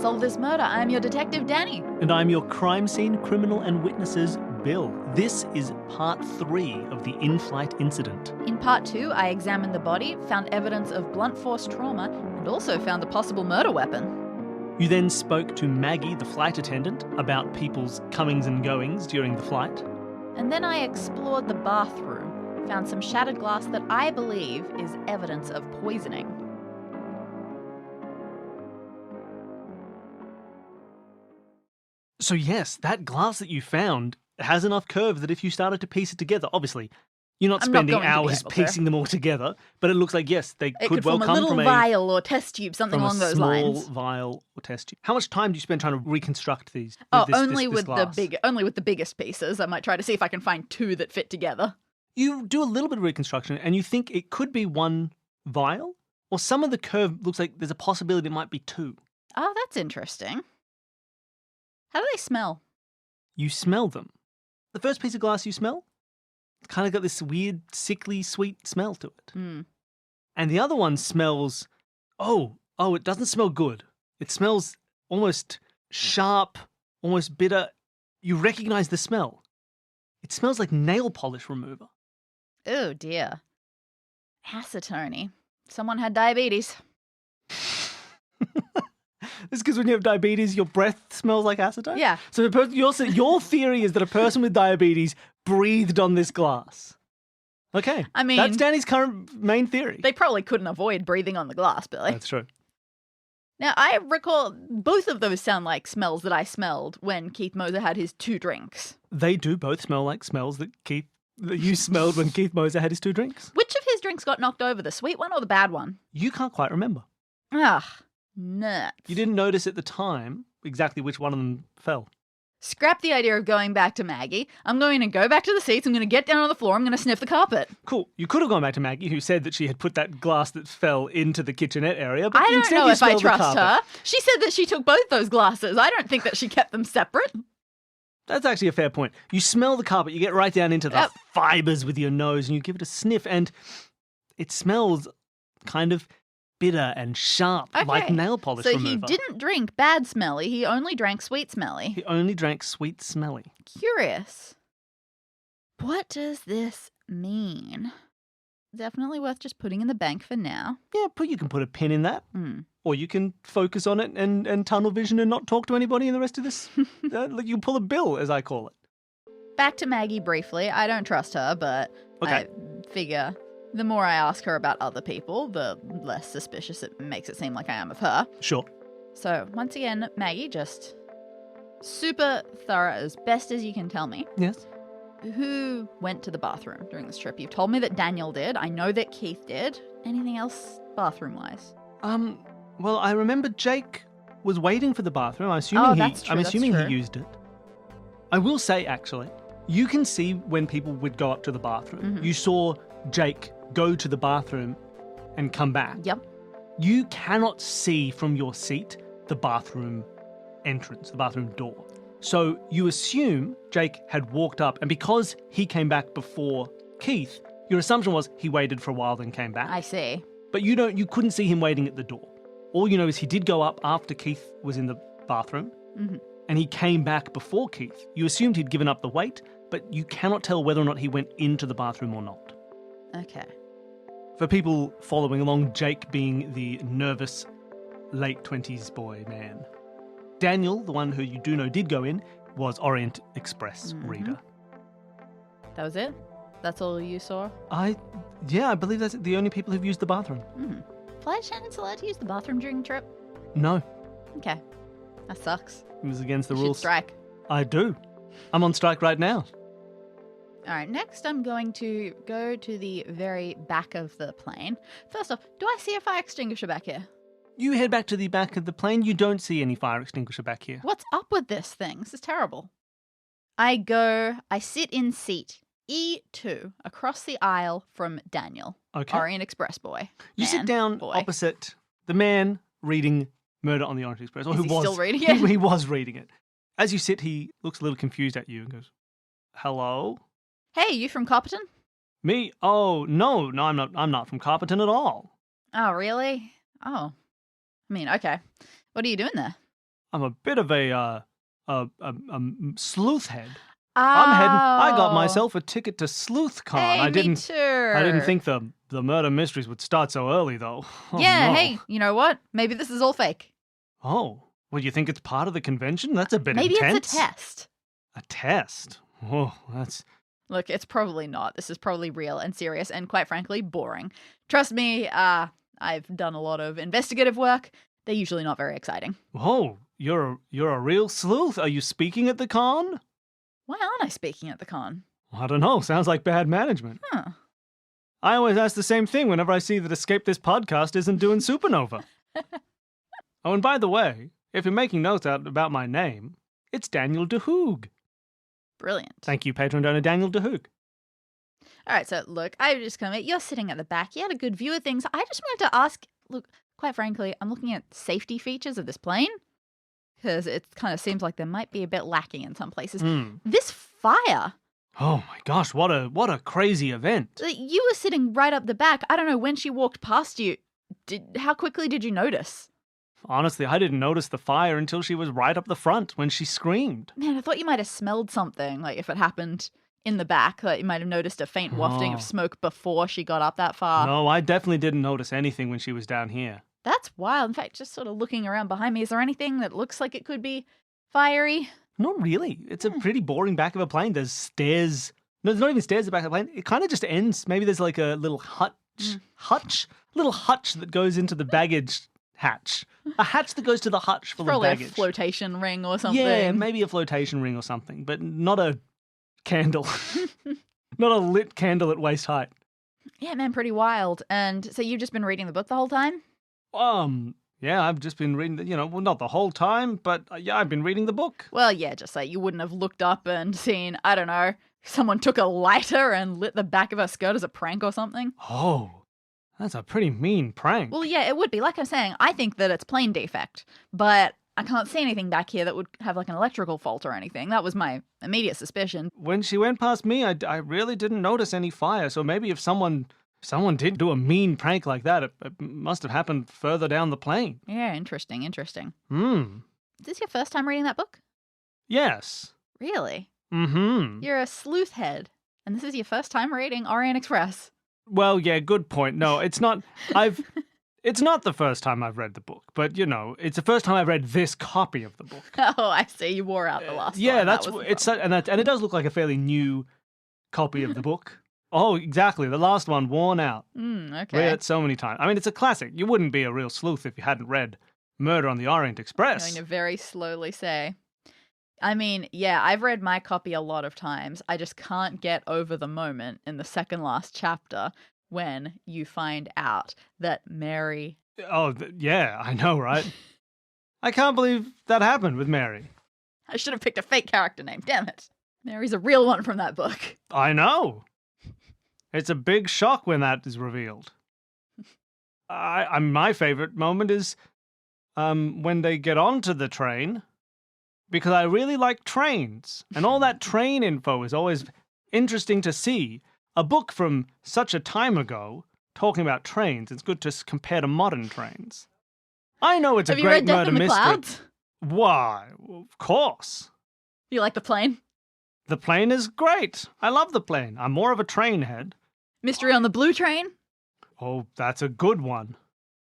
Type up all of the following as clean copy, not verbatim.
Solve This Murder. I'm your detective, Dani. And I'm your crime scene criminal and witnesses, Bill. This is part 3 of the Inflight incident. In part 2, I examined the body, found evidence of blunt force trauma, and also found a possible murder weapon. You then spoke to Maggie, the flight attendant, about people's comings and goings during the flight. And then I explored the bathroom, found some shattered glass that I believe is evidence of poisoning. So yes, that glass that you found has enough curve that if you started to piece it together, obviously, you're not spending hours piecing them all together, but it looks like, yes, they could well come from a vial or test tube, something along those lines. Small vial or test tube. How much time do you spend trying to reconstruct these? Only with the biggest pieces. I might try to see if I can find 2 that fit together. You do a little bit of reconstruction and you think it could be 1 vial, or some of the curve looks like there's a possibility it might be 2. Oh, that's interesting. How do they smell? You smell them. The first piece of glass you smell, it's kind of got this weird, sickly, sweet smell to it. Mm. And the other one smells, it doesn't smell good. It smells almost sharp, almost bitter. You recognize the smell. It smells like nail polish remover. Oh, dear. Acetone. Someone had diabetes. This is because when you have diabetes, your breath smells like acetone? Yeah. So your theory is that a person with diabetes breathed on this glass. Okay. I mean, that's Dani's current main theory. They probably couldn't avoid breathing on the glass, Billy. That's true. Now, I recall both of those sound like smells that I smelled when Keith Moser had his 2 drinks. They do both smell like smells that you smelled when Keith Moser had his 2 drinks. Which of his drinks got knocked over, the sweet one or the bad one? You can't quite remember. Nuts. You didn't notice at the time exactly which one of them fell. Scrap the idea of going back to Maggie. I'm going to go back to the seats. I'm going to get down on the floor. I'm going to sniff the carpet. Cool. You could have gone back to Maggie, who said that she had put that glass that fell into the kitchenette area. But I don't know if I trust her. She She said that she took both those glasses. I don't think that she kept them separate. That's actually a fair point. You smell the carpet, you get right down into the fibres with your nose, and you give it a sniff, and it smells kind of bitter and sharp, like nail polish remover. So he didn't drink bad smelly, he only drank sweet smelly. He only drank sweet smelly. Curious. What does this mean? Definitely worth just putting in the bank for now. Yeah, you can put a pin in that. Or you can focus on it and tunnel vision and not talk to anybody in the rest of this. You pull a Bill, as I call it. Back to Maggie briefly. I don't trust her, but I figure the more I ask her about other people, the less suspicious it makes it seem like I am of her. Sure. So, once again, Maggie, just super thorough as best as you can tell me. Yes. Who went to the bathroom during this trip? You've told me that Daniel did. I know that Keith did. Anything else bathroom-wise? Well, I remember Jake was waiting for the bathroom. I'm assuming he used it. I will say, actually, you can see when people would go up to the bathroom. Mm-hmm. You saw Jake go to the bathroom and come back. Yep. You cannot see from your seat the bathroom entrance, the bathroom door. So you assume Jake had walked up, and because he came back before Keith, your assumption was he waited for a while then came back. I see. But you couldn't see him waiting at the door. All you know is he did go up after Keith was in the bathroom, and he came back before Keith. You assumed he'd given up the wait, but you cannot tell whether or not he went into the bathroom or not. Okay. For people following along, Jake being the nervous late 20s boy man. Daniel, the one who you do know did go in, was Orient Express reader. That was it? That's all you saw? I believe that's the only people who've used the bathroom. Flight attendants allowed to use the bathroom during the trip? No. Okay. That sucks. It was against the You rules. should strike. I do. I'm on strike right now. All right, next I'm going to go to the very back of the plane. First off, do I see a fire extinguisher back here? You head back to the back of the plane. You don't see any fire extinguisher back here. What's up with this thing? This is terrible. I sit in seat E2 across the aisle from Daniel, Orient Express boy. You sit down opposite the man reading Murder on the Orient Express. Or Is who he was still reading it? He was reading it. As you sit, he looks a little confused at you and goes, "Hello? Hey, you from Copperton? Me? Oh, no, I'm not from Copperton at all." Oh, really? Oh. I mean, okay. What are you doing there? I'm a bit of a sleuth head. I got myself a ticket to SleuthCon. Hey, me too. I didn't think the murder mysteries would start so early, though. Oh, yeah, no. Hey, you know what? Maybe this is all fake. Oh, well, you think it's part of the convention? That's a bit Maybe intense. Maybe it's a test. A test? Oh, that's... Look, it's probably not. This is probably real and serious and, quite frankly, boring. Trust me, I've done a lot of investigative work. They're usually not very exciting. Oh, you're a real sleuth. Are you speaking at the con? Why aren't I speaking at the con? I don't know. Sounds like bad management. Huh. I always ask the same thing whenever I see that Escape This Podcast isn't doing Supernova. Oh, and by the way, if you're making notes out about my name, it's Daniel DeHoog. Brilliant. Thank you, patron donor Daniel DeHoog. All right, so look, I just come in. You're sitting at the back. You had a good view of things. I just wanted to ask, look, quite frankly, I'm looking at safety features of this plane because it kind of seems like there might be a bit lacking in some places. This fire. Oh my gosh, what a crazy event. You were sitting right up the back. I don't know when she walked past you. How quickly did you notice? Honestly, I didn't notice the fire until she was right up the front when she screamed. Man, I thought you might have smelled something, like if it happened in the back, like you might have noticed a faint wafting of smoke before she got up that far. No, I definitely didn't notice anything when she was down here. That's wild. In fact, just sort of looking around behind me, is there anything that looks like it could be fiery? Not really. It's a pretty boring back of a plane. There's stairs. No, there's not even stairs at the back of the plane. It kind of just ends. Maybe there's like a little little hutch that goes into the baggage hatch. A hatch that goes to the hutch full of baggage. Probably a flotation ring or something. Yeah, maybe a flotation ring or something, but not a candle. Not a lit candle at waist height. Yeah, man, pretty wild. And so you've just been reading the book the whole time? Yeah, I've just been reading, well, not the whole time, but yeah, I've been reading the book. Well, yeah, just like you wouldn't have looked up and seen, I don't know, someone took a lighter and lit the back of her skirt as a prank or something. Oh, that's a pretty mean prank. Well, yeah, it would be. Like I'm saying, I think that it's plane defect, but I can't see anything back here that would have like an electrical fault or anything. That was my immediate suspicion. When she went past me, I really didn't notice any fire, so maybe if someone did do a mean prank like that, it must have happened further down the plane. Yeah, interesting. Is this your first time reading that book? Yes. Really? Mm-hmm. You're a sleuth head, and this is your first time reading Orient Express. Well, yeah, good point. No, it's not. It's not the first time I've read the book, but it's the first time I've read this copy of the book. Oh, I see. You wore out the last one. Yeah, and it does look like a fairly new copy of the book. Oh, exactly. The last one, worn out. Okay. Read it so many times. I mean, it's a classic. You wouldn't be a real sleuth if you hadn't read Murder on the Orient Express. I'm going to very slowly say. I mean, yeah, I've read my copy a lot of times. I just can't get over the moment in the second last chapter when you find out that Mary... Oh, yeah, I know, right? I can't believe that happened with Mary. I should have picked a fake character name, damn it. Mary's a real one from that book. I know. It's a big shock when that is revealed. My favorite moment is when they get onto the train, because I really like trains, and all that train info is always interesting to see. A book from such a time ago talking about trains, it's good to compare to modern trains. I know it's a great murder mystery. Have you read Death in the Clouds? Why? Well, of course. You like the plane? The plane is great. I love the plane. I'm more of a train head. Mystery on the Blue Train? Oh, that's a good one.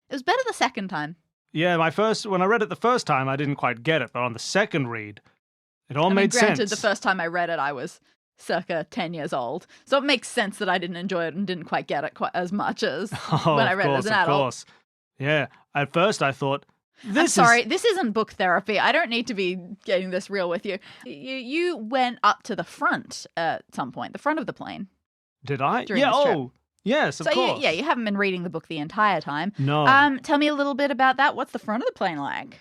It was better the second time. Yeah, when I read it the first time, I didn't quite get it, but on the second read, it all made sense. Granted, the first time I read it, I was circa 10 years old, so it makes sense that I didn't enjoy it and didn't quite get it quite as much as when I read it as an adult. Of course. Yeah, at first I thought, this isn't book therapy. I don't need to be getting this real with you. You went up to the front at some point, the front of the plane. Did I? Yeah, yes, of course. You haven't been reading the book the entire time. No. Tell me a little bit about that. What's the front of the plane like?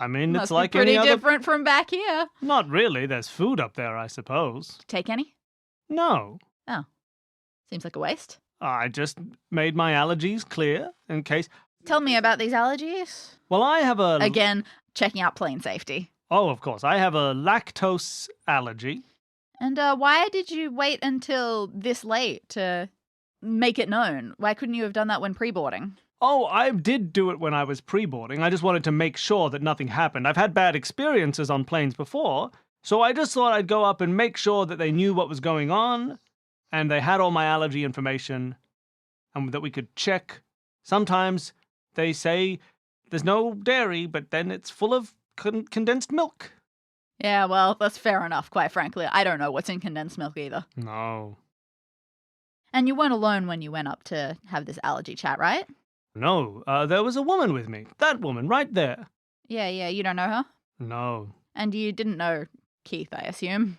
I mean, Must it's like be pretty any other... different from back here. Not really. There's food up there, I suppose. Take any? No. Oh. Seems like a waste. I just made my allergies clear in case... Tell me about these allergies. Well, I have a... Again, checking out plane safety. Oh, of course. I have a lactose allergy. And why did you wait until this late to make it known? Why couldn't you have done that when pre-boarding? Oh, I did do it when I was pre-boarding. I just wanted to make sure that nothing happened. I've had bad experiences on planes before, so I just thought I'd go up and make sure that they knew what was going on, and they had all my allergy information, and that we could check. Sometimes they say there's no dairy, but then it's full of condensed milk. Yeah, well, that's fair enough, quite frankly. I don't know what's in condensed milk either. No. And you weren't alone when you went up to have this allergy chat, right? No, there was a woman with me. That woman, right there. Yeah, you don't know her? No. And you didn't know Keith, I assume?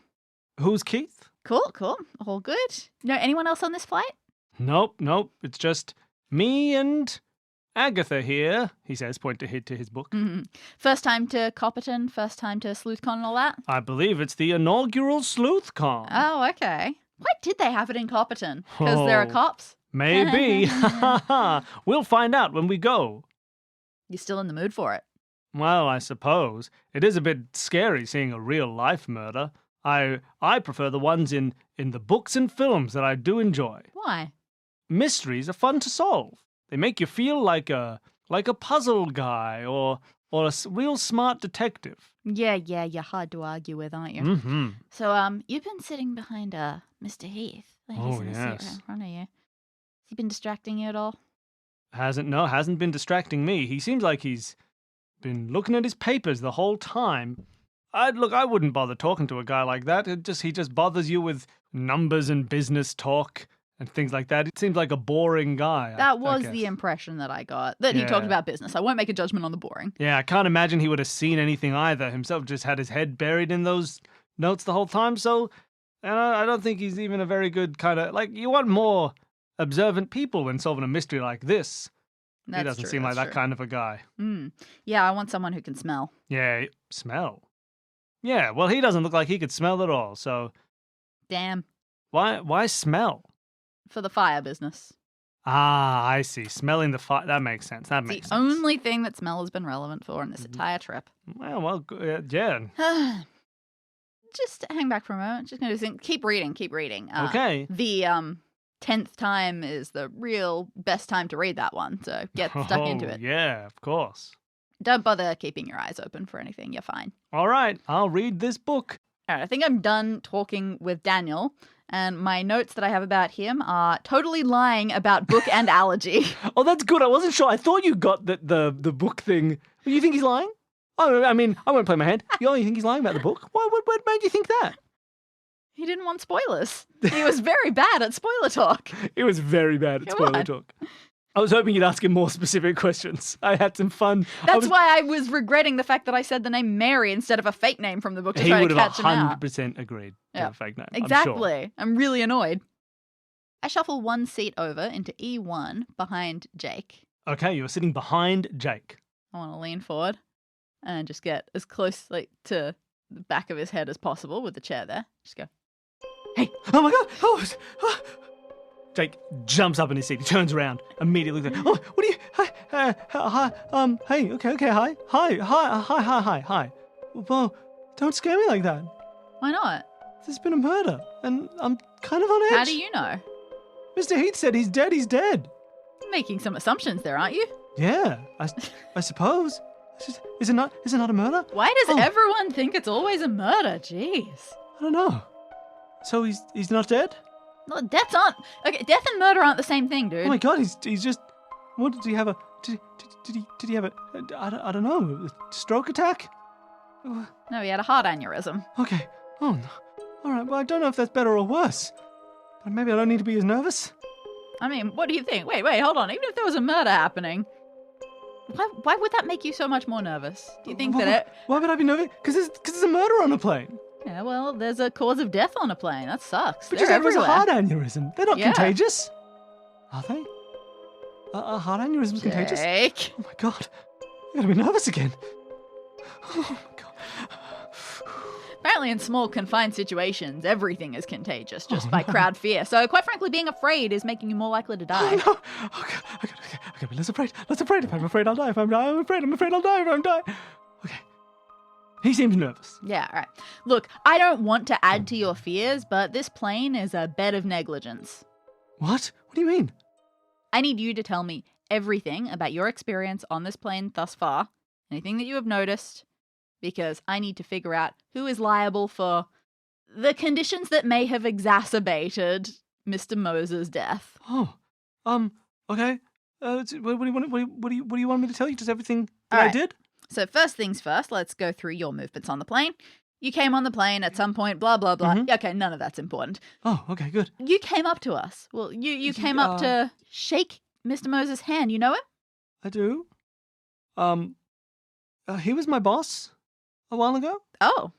Who's Keith? Cool. All good. Know anyone else on this flight? Nope. It's just me and Agatha here, he says, point to his book. Mm-hmm. First time to Copperton, first time to SleuthCon and all that? I believe it's the inaugural SleuthCon. Oh, okay. Why did they have it in Copperton? Because there are cops? Maybe. We'll find out when we go. You still in the mood for it? Well, I suppose. It is a bit scary seeing a real-life murder. I prefer the ones in the books and films that I do enjoy. Why? Mysteries are fun to solve. They make you feel like a puzzle guy or a real smart detective. Yeah, you're hard to argue with, aren't you? Mm-hmm. So, you've been sitting behind Mr. Heath. Oh, yes. Right in front of you. Has he been distracting you at all? Hasn't been distracting me. He seems like he's been looking at his papers the whole time. I wouldn't bother talking to a guy like that. He just bothers you with numbers and business talk and things like that. It seems like a boring guy. That was the impression that I got, that he talked about business. I won't make a judgment on the boring. Yeah, I can't imagine he would have seen anything either. Himself just had his head buried in those notes the whole time. So I don't think he's even a very good kind of, you want more observant people when solving a mystery like this. He doesn't seem like that kind of a guy. Yeah, I want someone who can smell. Yeah, smell. Yeah, well, he doesn't look like he could smell at all, so... Damn. Why smell? For the fire business. Ah, I see. Smelling the fire. That makes sense. That makes sense. The only thing that smell has been relevant for in this entire trip. Well, yeah. Just hang back for a moment. Just going to think. Keep reading. Okay. The 10th time is the real best time to read that one, so get stuck into it. Yeah, of course. Don't bother keeping your eyes open for anything. You're fine. All right, I'll read this book. All right, I think I'm done talking with Daniel, and my notes that I have about him are totally lying about book and allergy. Oh, that's good. I wasn't sure. I thought you got the book thing. You think he's lying? Oh, I mean, I won't play my hand. You think he's lying about the book? What made you think that? He didn't want spoilers. He was very bad at spoiler talk. He was very bad at spoiler talk. I was hoping you'd ask him more specific questions. I had some fun. That's why I was regretting the fact that I said the name Mary instead of a fake name from the book to try to catch him out. He would have 100% agreed to a fake name. Exactly. I'm sure. I'm really annoyed. I shuffle one seat over into E1 behind Jake. Okay, you're sitting behind Jake. I want to lean forward and just get as close to the back of his head as possible with the chair there. Just go, hey. Oh my God. Oh. Jake jumps up in his seat. He turns around immediately. Oh, what are you? Hi. Hey. Okay. Hi. Well, don't scare me like that. Why not? There's been a murder, and I'm kind of on edge. How do you know? Mr. Heath said he's dead. He's dead. You're making some assumptions there, aren't you? Yeah, I suppose. Is it not a murder? Why does everyone think it's always a murder? Jeez. I don't know. So he's not dead? No, death and murder aren't the same thing, dude. Oh my God, he's just. What did he have? Did he have a? I don't know. A stroke attack? No, he had a heart aneurysm. Okay. Oh no. All right. Well, I don't know if that's better or worse. But maybe I don't need to be as nervous. I mean, what do you think? Wait, hold on. Even if there was a murder happening, why would that make you so much more nervous? Do you think Why would I be nervous? Because there's a murder on a plane. Yeah, well, there's a cause of death on a plane. That sucks. But you said it was a heart aneurysm. They're not contagious. Are they? Are heart aneurysms contagious? Jake. Oh my God. I'm going to be nervous again. Oh my God. Apparently in small confined situations, everything is contagious just by crowd fear. So quite frankly, being afraid is making you more likely to die. Oh, no. Okay, but let's afraid. If I'm afraid I'll die. I'm afraid I'll die if I'm die. Okay. He seems nervous. Yeah, all right. Look, I don't want to add to your fears, but this plane is a bed of negligence. What? What do you mean? I need you to tell me everything about your experience on this plane thus far, anything that you have noticed, because I need to figure out who is liable for the conditions that may have exacerbated Mr. Moses' death. Oh, okay. What do you want me to tell you? Just everything that I did? So first things first, let's go through your movements on the plane. You came on the plane at some point, blah, blah, blah. Mm-hmm. Okay, none of that's important. Oh, okay, good. You came up to us. Well, you came up to shake Mr. Moses' hand. You know him? I do. He was my boss a while ago. Oh.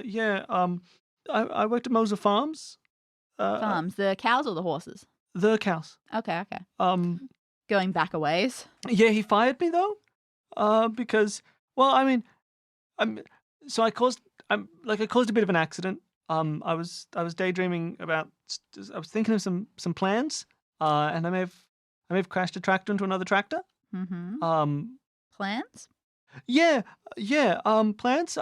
Yeah. I worked at Moser Farms. Farms, the cows or the horses? The cows. Okay. Going back a ways. Yeah, he fired me though. Because, well, I mean, I caused a bit of an accident. I was daydreaming about. I was thinking of some plans. And I may have crashed a tractor into another tractor. Mm-hmm. Plans? Yeah. Plans.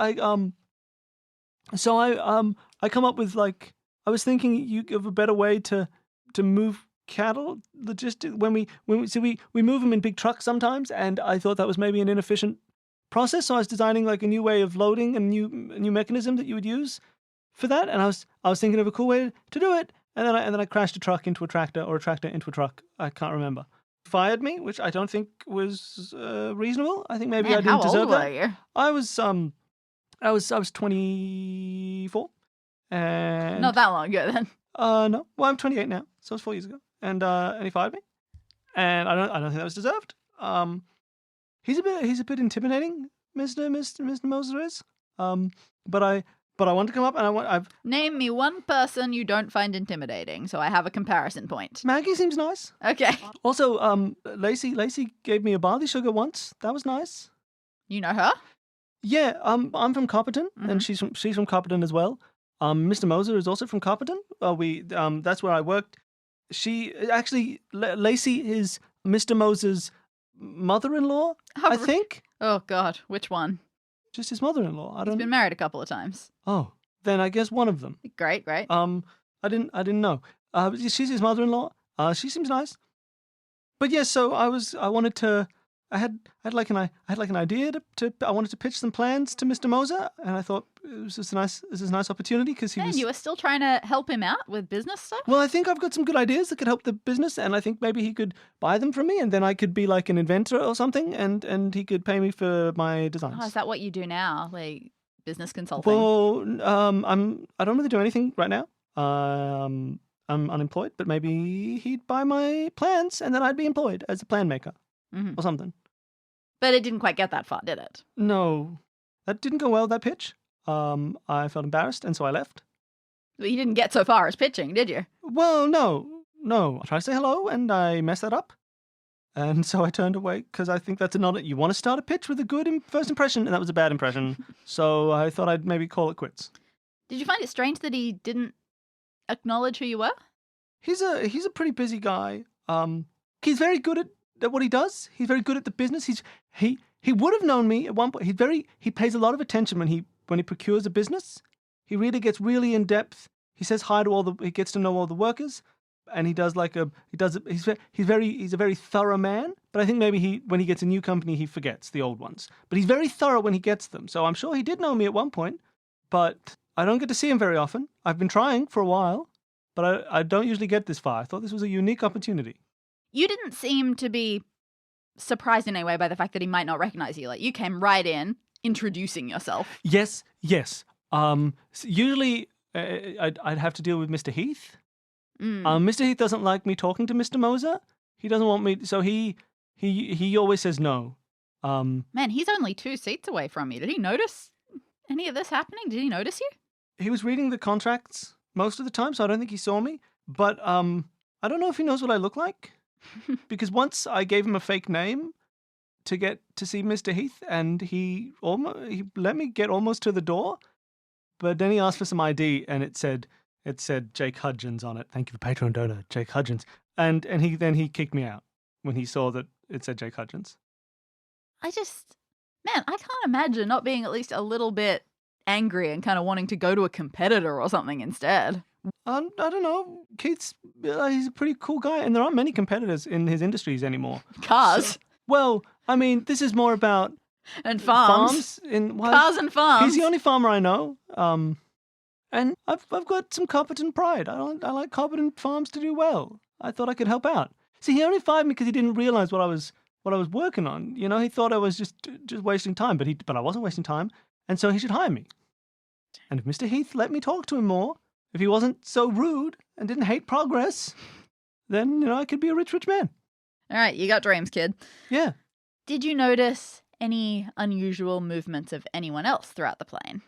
So I come up with I was thinking of a better way to move cattle. When we move them in big trucks sometimes, and I thought that was maybe an inefficient process. So I was designing a new way of loading and a new mechanism that you would use for that. And I was thinking of a cool way to do it. And then I crashed a truck into a tractor, or a tractor into a truck. I can't remember. Fired me, which I don't think was reasonable. I think maybe I didn't deserve that. How old were you? I was 24. And not that long ago then. No. Well, I'm 28 now, so it was 4 years ago. And he fired me. And I don't think that was deserved. He's a bit intimidating, Mr. Moses is. But I want to come up, and I've name me one person you don't find intimidating, so I have a comparison point. Maggie seems nice. Okay. Also, Lacey gave me a barley sugar once. That was nice. You know her? Yeah. I'm from Copperton, and she's from Copperton as well. Mr. Moser is also from Copperton. That's where I worked. Lacey is Mr. Moses' mother-in-law, I think. Oh God, which one? Just his mother-in-law. He's been married a couple of times. Oh, then I guess one of them. Great. I didn't know. She's his mother-in-law. She seems nice. But yes, so I had an idea I wanted to pitch some plans to Mr. Moser, and I thought this is a nice opportunity because you were still trying to help him out with business stuff? Well, I think I've got some good ideas that could help the business, and I think maybe he could buy them from me, and then I could be like an inventor or something, and he could pay me for my designs. Oh, is that what you do now, like business consulting? Well, I don't really do anything right now. I'm unemployed, but maybe he'd buy my plans, and then I'd be employed as a plan maker or something. But it didn't quite get that far, did it? No, that didn't go well, that pitch. I felt embarrassed, and so I left. But you didn't get so far as pitching, did you? Well, no. I tried to say hello, and I messed that up. And so I turned away, because I think that's you want to start a pitch with a good first impression, and that was a bad impression. So I thought I'd maybe call it quits. Did you find it strange that he didn't acknowledge who you were? He's a pretty busy guy. He's very good at what he does. He's very good at the business. He would have known me at one point. He pays a lot of attention when he procures a business. He really gets really in depth. He says hi to he gets to know all the workers, and he's a very thorough man. But I think maybe when he gets a new company, he forgets the old ones. But he's very thorough when he gets them. So I'm sure he did know me at one point, but I don't get to see him very often. I've been trying for a while, but I don't usually get this far. I thought this was a unique opportunity. You didn't seem to be surprised in any way by the fact that he might not recognize you. Like, you came right in, introducing yourself. Yes. Usually, I'd have to deal with Mr. Heath. Mr. Heath doesn't like me talking to Mr. Moser. He doesn't want me, so he always says no. Man, he's only 2 seats away from you. Did he notice any of this happening? Did he notice you? He was reading the contracts most of the time, so I don't think he saw me. But I don't know if he knows what I look like. Because once I gave him a fake name to get to see Mr. Heath, and he let me get almost to the door, but then he asked for some ID, and it said Jake Hudgens on it. Thank you for Patreon donor, Jake Hudgens. And he kicked me out when he saw that it said Jake Hudgens. I can't imagine not being at least a little bit angry and kind of wanting to go to a competitor or something instead. I don't know. Keith's he's a pretty cool guy, and there aren't many competitors in his industries anymore. Cars. So, well, I mean, this is more about and farms. Cars and farms. He's the only farmer I know. And I've got some competent pride. I like competent farms to do well. I thought I could help out. See, he only fired me because he didn't realize what I was working on. You know, he thought I was just wasting time, but I wasn't wasting time, and so he should hire me. And if Mr. Heath let me talk to him more, if he wasn't so rude and didn't hate progress, then, I could be a rich man. All right, you got dreams, kid. Yeah. Did you notice any unusual movements of anyone else throughout the plane?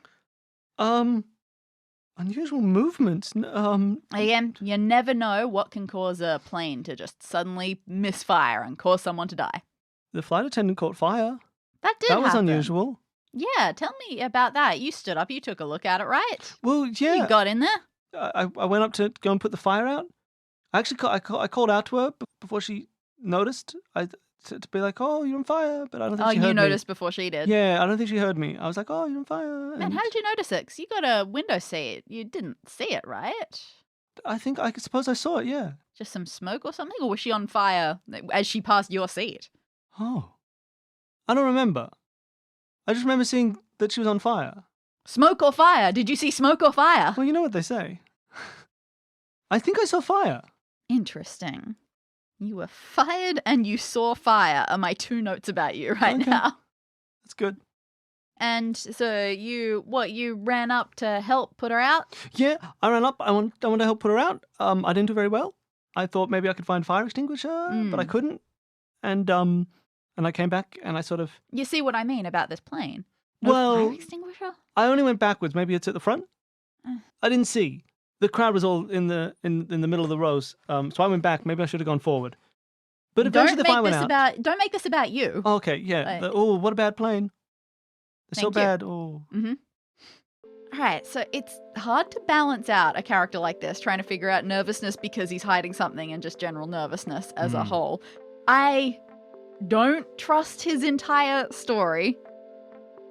Unusual movements? Again, you never know what can cause a plane to just suddenly misfire and cause someone to die. The flight attendant caught fire. That was happen. Unusual. Yeah, tell me about that. You stood up, you took a look at it, right? Well, yeah. You got in there? I went up to go and put the fire out. I actually I called out to her before she noticed. To be like, oh, you're on fire, but I don't think she heard me. Oh, you noticed before she did? Yeah, I don't think she heard me. I was like, oh, you're on fire. Man, how did you notice it? Because you got a window seat. You didn't see it, right? I suppose I saw it, yeah. Just some smoke or something? Or was she on fire as she passed your seat? Oh. I don't remember. I just remember seeing that she was on fire. Smoke or fire? Did you see smoke or fire? Well, you know what they say. I think I saw fire. Interesting. You were fired and you saw fire are my two notes about you now. That's good. And so you ran up to help put her out? Yeah, I ran up. I want to help put her out. I didn't do very well. I thought maybe I could find a fire extinguisher, but I couldn't. And I came back and I sort of... You see what I mean about this plane? No fire extinguisher? I only went backwards. Maybe it's at the front. I didn't see. The crowd was all in the middle of the rows, so I went back. Maybe I should have gone forward. But eventually the fire went out. Don't make this about you. Oh, okay, yeah. What a bad plane. They're so bad. Oh. Mm-hmm. All right, so it's hard to balance out a character like this, trying to figure out nervousness because he's hiding something and just general nervousness as a whole. I don't trust his entire story.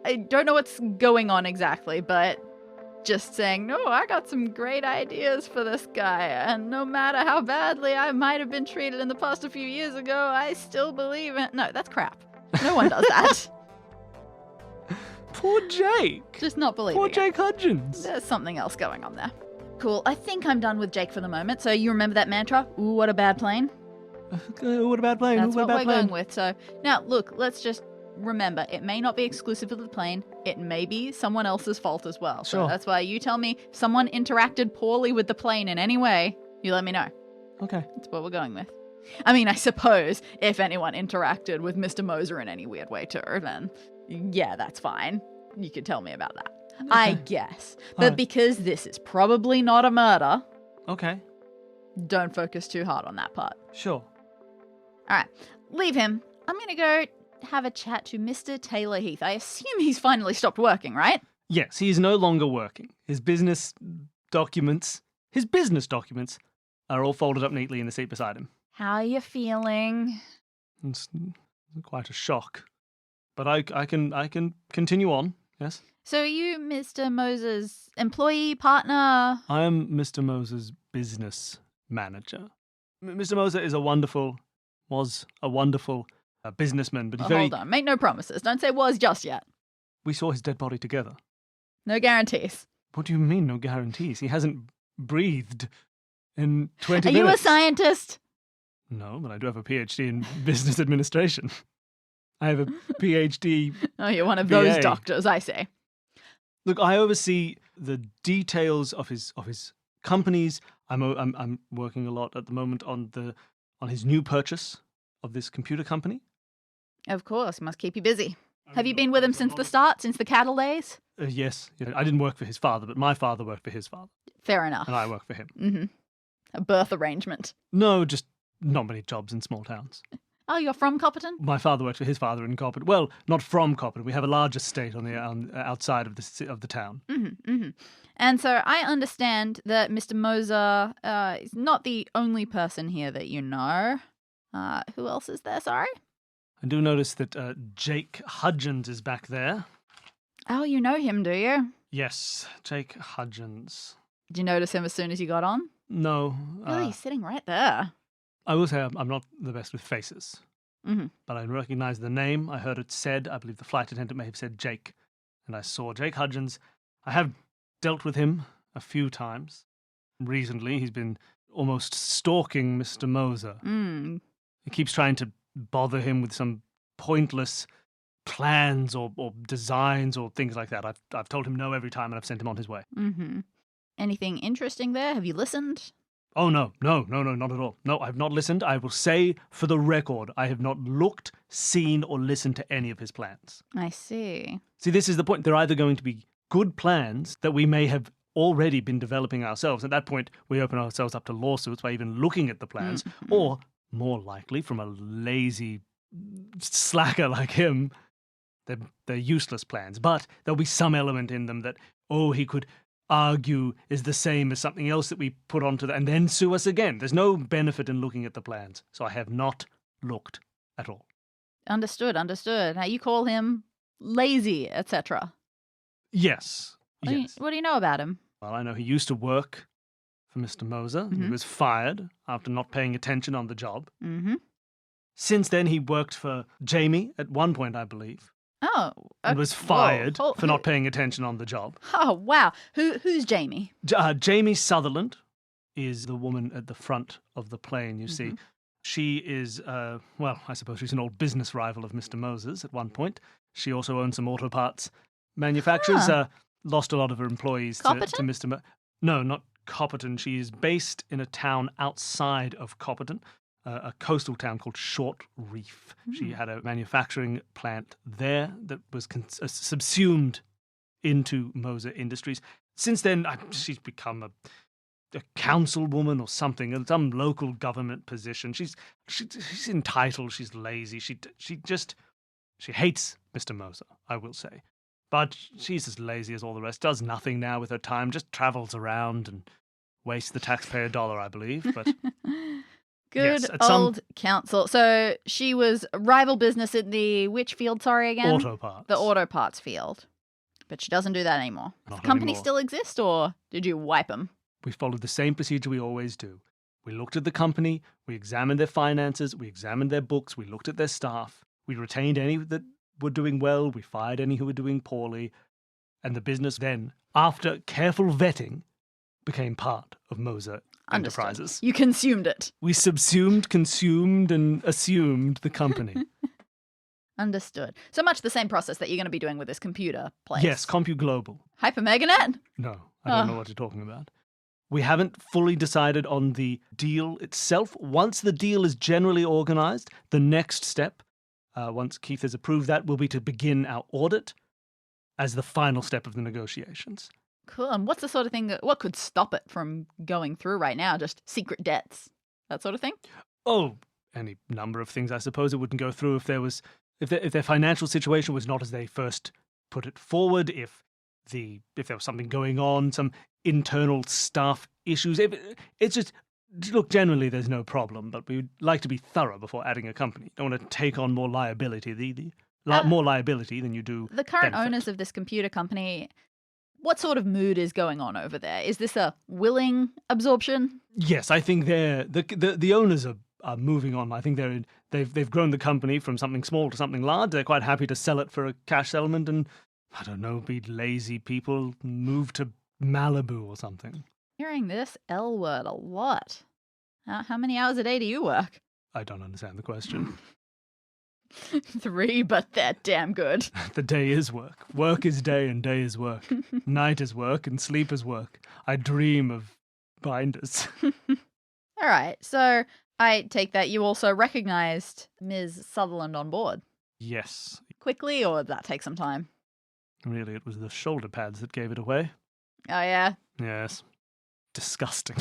I don't know what's going on exactly, but... just saying, no, I got some great ideas for this guy, and no matter how badly I might have been treated in the past a few years ago, I still believe in... No, that's crap. No one does that. Poor Jake. Just not believing Poor Jake Hudgens. There's something else going on there. Cool. I think I'm done with Jake for the moment. So you remember that mantra? Ooh, what a bad plane. What a bad plane. That's what we're going with. So now, look, let's just... remember, it may not be exclusive of the plane. It may be someone else's fault as well. Sure. So that's why you tell me if someone interacted poorly with the plane in any way, you let me know. Okay. That's what we're going with. I mean, I suppose if anyone interacted with Mr. Moser in any weird way too, then yeah, that's fine. You could tell me about that. Okay. I guess. But because this is probably not a murder. Okay. Don't focus too hard on that part. Sure. All right. Leave him. I'm going to go have a chat to Mr. Taylor Heath. I assume he's finally stopped working, right? Yes, he is no longer working. His business documents are all folded up neatly in the seat beside him. How are you feeling? It's quite a shock. But I can continue on, yes? So are you Mr. Moser's employee, partner? I am Mr. Moser's business manager. Mr. Moser was a wonderful businessman, but he's Hold on, make no promises. Don't say was just yet. We saw his dead body together. No guarantees. What do you mean, no guarantees? He hasn't breathed in 20 minutes. Are you a scientist? No, but I do have a PhD in business administration. I have a PhD. Oh, you're one of those doctors, I say. Look, I oversee the details of his companies. I'm working a lot at the moment on his new purchase of this computer company. Of course, must keep you busy. Have you been with him since the start, since the cattle days? Yes. I didn't work for his father, but my father worked for his father. Fair enough. And I work for him. Mm-hmm. A birth arrangement. No, just not many jobs in small towns. Oh, you're from Copperton? My father worked for his father in Copperton. Well, not from Copperton. We have a large estate on the outside of the town. Mm-hmm, mm-hmm. And so I understand that Mr. Moser is not the only person here that you know. Who else is there, sorry? I do notice that Jake Hudgens is back there. Oh, you know him, do you? Yes, Jake Hudgens. Did you notice him as soon as you got on? No. Really, he's sitting right there. I will say I'm not the best with faces. Mm-hmm. But I recognize the name. I heard it said, I believe the flight attendant may have said Jake. And I saw Jake Hudgens. I have dealt with him a few times. Recently, he's been almost stalking Mr. Moser. Mm. He keeps trying to bother him with some pointless plans or designs or things like that. I've told him no every time and I've sent him on his way. Mm-hmm. Anything interesting there? Have you listened? Oh, no, not at all. No, I've not listened. I will say for the record, I have not looked, seen, or listened to any of his plans. I see. See, this is the point. They're either going to be good plans that we may have already been developing ourselves. At that point, we open ourselves up to lawsuits by even looking at the plans, or more likely, from a lazy slacker like him, they're useless plans. But there'll be some element in them that, he could argue is the same as something else that we put onto that and then sue us again. There's no benefit in looking at the plans. So I have not looked at all. Understood. Now you call him lazy, etc. Yes. What do you know about him? Well, I know he used to work for Mr. Moser. Mm-hmm. He was fired after not paying attention on the job. Mm-hmm. Since then, he worked for Jamie at one point, I believe. Oh. And was fired for not paying attention on the job. Oh, wow. Who's Jamie? Jamie Sutherland is the woman at the front of the plane, you see. She is, I suppose she's an old business rival of Mr. Moser's at one point. She also owns some auto parts manufacturers. Lost a lot of her employees to Mr. No, not Copperton. She is based in a town outside of Copperton, a coastal town called Short Reef. She had a manufacturing plant there that was subsumed into Moser Industries. Since then, she's become a councilwoman or something, in some local government position. She's entitled. She's lazy. She hates Mr. Moser, I will say. But she's as lazy as all the rest, does nothing now with her time, just travels around and wastes the taxpayer dollar, I believe. But Good old council. So she was rival business in the which field, sorry, again? Auto parts. The auto parts field. But she doesn't do that anymore. Does the company still exist, or did you wipe them? We followed the same procedure we always do. We looked at the company, we examined their finances, we examined their books, we looked at their staff, we retained any that were doing well, we fired any who were doing poorly, and the business then, after careful vetting, became part of Moser Enterprises. You consumed it. We subsumed, consumed, and assumed the company. Understood. So much the same process that you're going to be doing with this computer place. Yes, CompuGlobal. Hypermeganet? No, I don't know what you're talking about. We haven't fully decided on the deal itself. Once the deal is generally organized, the next step, once Keith has approved that, will be to begin our audit as the final step of the negotiations. Cool. And what's the sort of thing what could stop it from going through right now? Just secret debts, that sort of thing? Oh, any number of things, I suppose. It wouldn't go through if their financial situation was not as they first put it forward, if there was something going on, some internal staff issues. It's just, look, generally there's no problem, but we'd like to be thorough before adding a company. Don't want to take on more liability, more liability than you do. The current owners of this computer company, what sort of mood is going on over there? Is this a willing absorption? Yes, I think the owners are moving on. I think they've grown the company from something small to something large. They're quite happy to sell it for a cash settlement and, I don't know, be lazy people, move to Malibu or something. Hearing this L word a lot. How many hours a day do you work? I don't understand the question. 3, but they're damn good. The day is work. Work is day and day is work. Night is work and sleep is work. I dream of binders. All right, so I take that you also recognized Ms. Sutherland on board. Yes. Quickly, or did that take some time? Really, it was the shoulder pads that gave it away. Oh, yeah? Yes. Disgusting.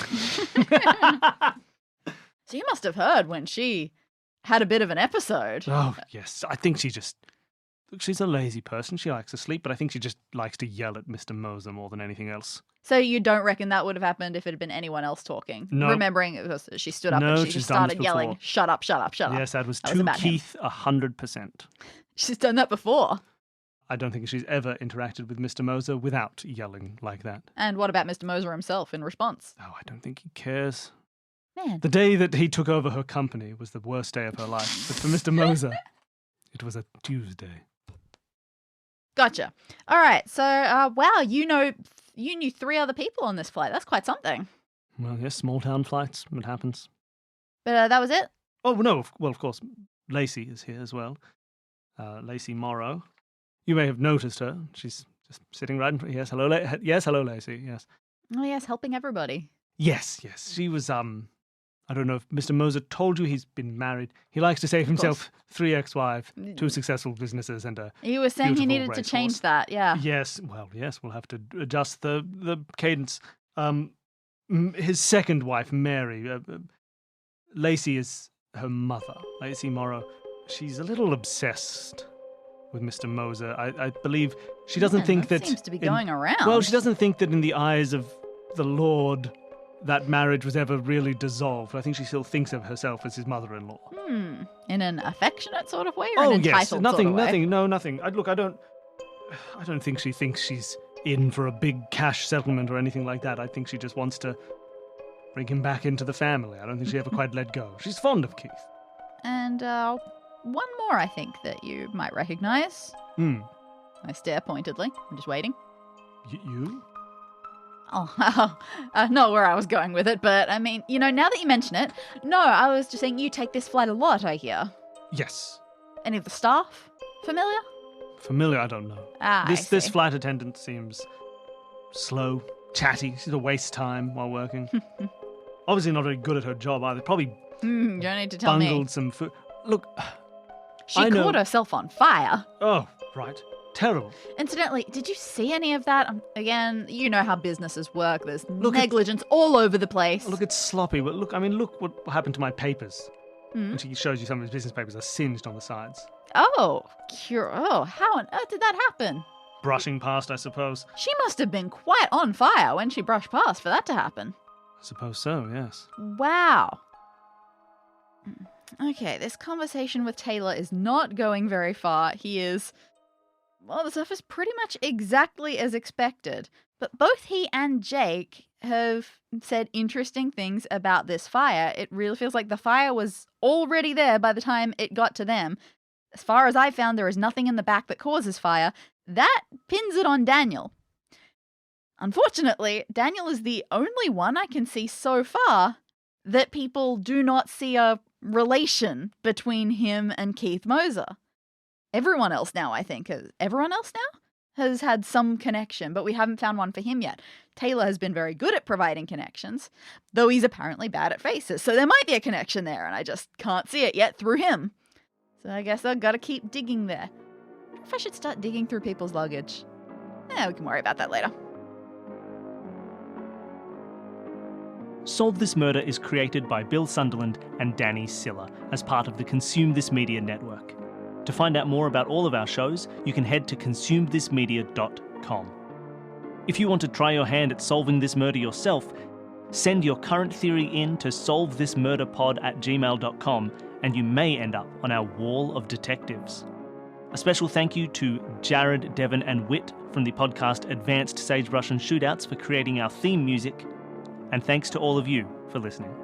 So you must have heard when she had a bit of an episode. Oh, yes. I think she's a lazy person. She likes to sleep, but I think she just likes to yell at Mr. Moser more than anything else. So you don't reckon that would have happened if it had been anyone else talking? No. Remembering it was she stood up and she just started yelling, "Shut up, shut up, shut up." Yes, that was to Keith 100%. She's done that before. I don't think she's ever interacted with Mr. Moser without yelling like that. And what about Mr. Moser himself in response? Oh, I don't think he cares. Man. The day that he took over her company was the worst day of her life. But for Mr. Moser, it was a Tuesday. Gotcha. All right. So, wow, you knew 3 other people on this flight. That's quite something. Well, yes, small town flights. It happens. But that was it? Oh, no. Well, of course, Lacey is here as well. Lacey Morrow. You may have noticed her. She's just sitting right in front. Yes, hello, hello, Lacey. Yes. Oh, yes, helping everybody. Yes. She was, I don't know if Mr. Moser told you he's been married. He likes to save himself 3 ex-wives, 2 successul businesses, and a You were saying he needed to change that, yeah. Yes, we'll have to adjust the cadence. His second wife, Mary, Lacey is her mother, Lacey Morrow. She's a little obsessed with Mr. Moser. I believe she doesn't think that seems to be going around. Well, she doesn't think that in the eyes of the Lord that marriage was ever really dissolved. I think she still thinks of herself as his mother-in-law. In an affectionate sort of way, or an entitled yes, sort of way? Nothing. I don't think she thinks she's in for a big cash settlement or anything like that. I think she just wants to bring him back into the family. I don't think she ever quite let go. She's fond of Keith. And one more, I think, that you might recognize. I stare pointedly. I'm just waiting. You? Oh, not where I was going with it, but I mean, now that you mention it, no, I was just saying you take this flight a lot, I hear. Yes. Any of the staff? Familiar? Familiar, I don't know. This flight attendant seems slow, chatty. She's a waste time while working. Obviously not very good at her job either. Probably you don't need to tell me. Bungled some food. Look, she caught herself on fire. Oh, right. Terrible. Incidentally, did you see any of that? Again, you know how businesses work. There's negligence all over the place. Look, it's sloppy, but look what happened to my papers. And she shows you some of his business papers are singed on the sides. Oh, how on earth did that happen? Brushing past, I suppose. She must have been quite on fire when she brushed past for that to happen. I suppose so, yes. Wow. Okay, this conversation with Taylor is not going very far. The stuff is pretty much exactly as expected. But both he and Jake have said interesting things about this fire. It really feels like the fire was already there by the time it got to them. As far as I found, there is nothing in the back that causes fire. That pins it on Daniel. Unfortunately, Daniel is the only one I can see so far that people do not see a relation between him and Keith Moser. Everyone else now has had some connection, but we haven't found one for him yet. Taylor has been very good at providing connections, though he's apparently bad at faces, so there might be a connection there, and I just can't see it yet through him. So I guess I've got to keep digging there. I wonder if I should start digging through people's luggage. We can worry about that later. Solve This Murder is created by Bill Sunderland and Dani Siller as part of the Consume This Media network. To find out more about all of our shows, you can head to consumethismedia.com. If you want to try your hand at solving this murder yourself, send your current theory in to solvethismurderpod@gmail.com and you may end up on our wall of detectives. A special thank you to Jared, Devon and Whit from the podcast Advanced Sagebrush and Shootouts for creating our theme music, and thanks to all of you for listening.